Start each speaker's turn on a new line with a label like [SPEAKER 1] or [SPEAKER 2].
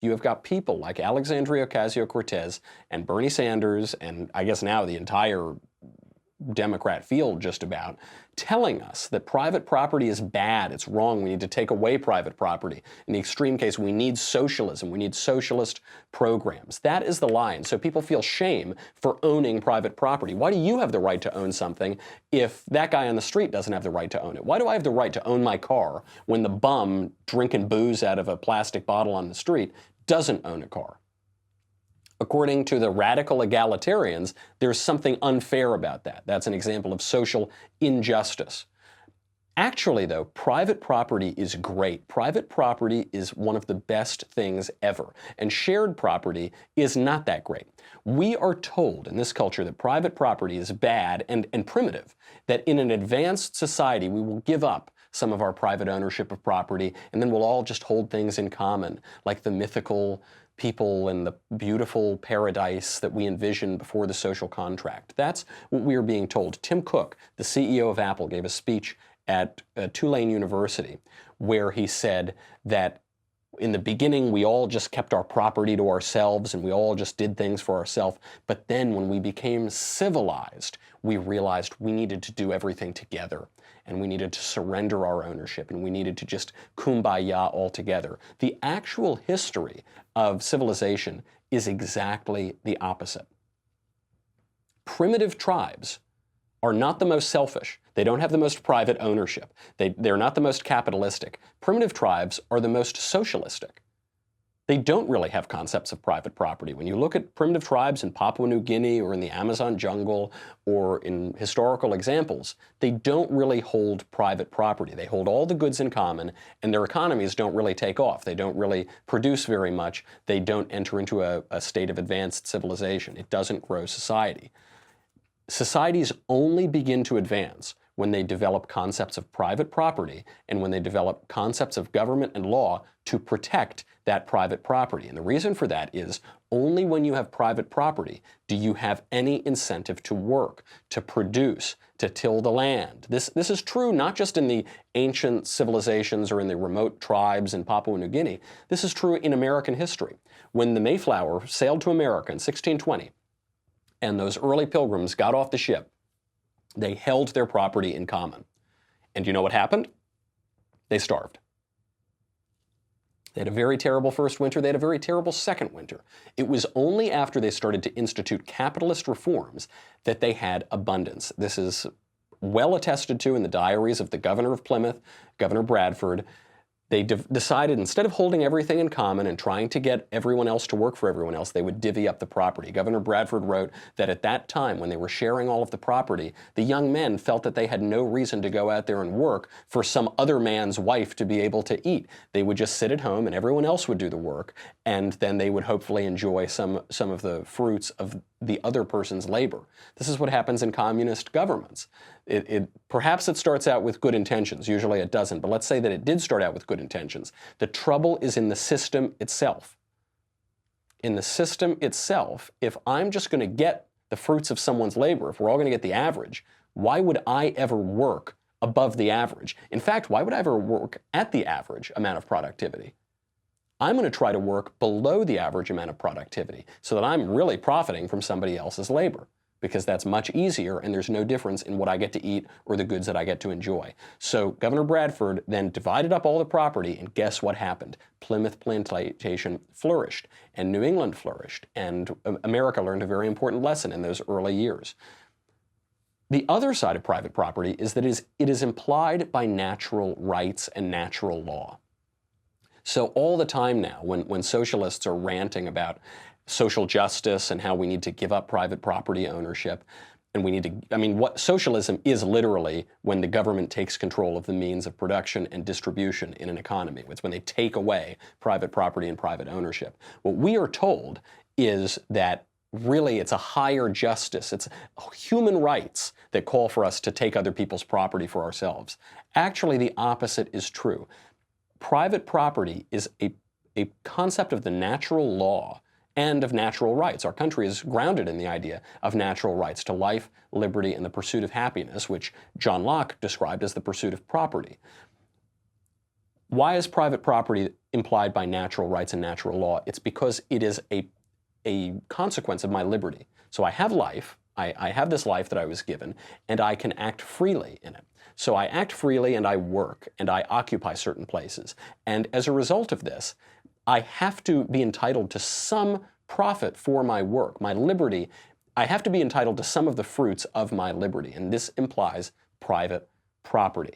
[SPEAKER 1] You have got people like Alexandria Ocasio-Cortez and Bernie Sanders, and I guess now the entire Democrat field just about, telling us that private property is bad, it's wrong, we need to take away private property. In the extreme case, we need socialism, we need socialist programs. That is the line. So people feel shame for owning private property. Why do you have the right to own something if that guy on the street doesn't have the right to own it? Why do I have the right to own my car when the bum drinking booze out of a plastic bottle on the street doesn't own a car? According to the radical egalitarians, there's something unfair about that. That's an example of social injustice. Actually, though, private property is great. Private property is one of the best things ever, and shared property is not that great. We are told in this culture that private property is bad and primitive, that in an advanced society we will give up some of our private ownership of property, and then we'll all just hold things in common, like the mythical people and the beautiful paradise that we envisioned before the social contract. That's what we are being told. Tim Cook, the CEO of Apple, gave a speech at Tulane University where he said that in the beginning, we all just kept our property to ourselves and we all just did things for ourselves. But then when we became civilized, we realized we needed to do everything together and we needed to surrender our ownership and we needed to just kumbaya all together. The actual history of civilization is exactly the opposite. Primitive tribes are not the most selfish. They don't have the most private ownership. They're not the most capitalistic. Primitive tribes are the most socialistic. They don't really have concepts of private property. When you look at primitive tribes in Papua New Guinea or in the Amazon jungle or in historical examples, they don't really hold private property. They hold all the goods in common, and their economies don't really take off. They don't really produce very much. They don't enter into a state of advanced civilization. It doesn't grow society. Societies only begin to advance when they develop concepts of private property and when they develop concepts of government and law to protect that private property. And the reason for that is only when you have private property do you have any incentive to work, to produce, to till the land. This is true not just in the ancient civilizations or in the remote tribes in Papua New Guinea. This is true in American history. When the Mayflower sailed to America in 1620, and those early Pilgrims got off the ship, they held their property in common. And you know what happened? They starved. They had a very terrible first winter. They had a very terrible second winter. It was only after they started to institute capitalist reforms that they had abundance. This is well attested to in the diaries of the governor of Plymouth, Governor Bradford. They decided instead of holding everything in common and trying to get everyone else to work for everyone else, they would divvy up the property. Governor Bradford wrote that at that time, when they were sharing all of the property, the young men felt that they had no reason to go out there and work for some other man's wife to be able to eat. They would just sit at home and everyone else would do the work, and then they would hopefully enjoy some of the fruits of the other person's labor. This is what happens in communist governments. Perhaps it starts out with good intentions. Usually it doesn't, but let's say that it did start out with good intentions. The trouble is in the system itself. In the system itself, if I'm just going to get the fruits of someone's labor, if we're all going to get the average, why would I ever work above the average? In fact, why would I ever work at the average amount of productivity? I'm going to try to work below the average amount of productivity so that I'm really profiting from somebody else's labor, because that's much easier and there's no difference in what I get to eat or the goods that I get to enjoy. So Governor Bradford then divided up all the property, and guess what happened? Plymouth plantation flourished, and New England flourished, and America learned a very important lesson in those early years. The other side of private property is that it is implied by natural rights and natural law. So all the time now, when socialists are ranting about social justice and how we need to give up private property ownership, and we need to, what socialism is literally when the government takes control of the means of production and distribution in an economy. It's when they take away private property and private ownership. What we are told is that really it's a higher justice, it's human rights that call for us to take other people's property for ourselves. Actually, the opposite is true. Private property is a concept of the natural law and of natural rights. Our country is grounded in the idea of natural rights to life, liberty, and the pursuit of happiness, which John Locke described as the pursuit of property. Why is private property implied by natural rights and natural law? It's because it is a consequence of my liberty. So I have life, I have this life that I was given, and I can act freely in it. So I act freely and I work and I occupy certain places. And as a result of this, I have to be entitled to some profit for my work, my liberty. I have to be entitled to some of the fruits of my liberty, and this implies private property.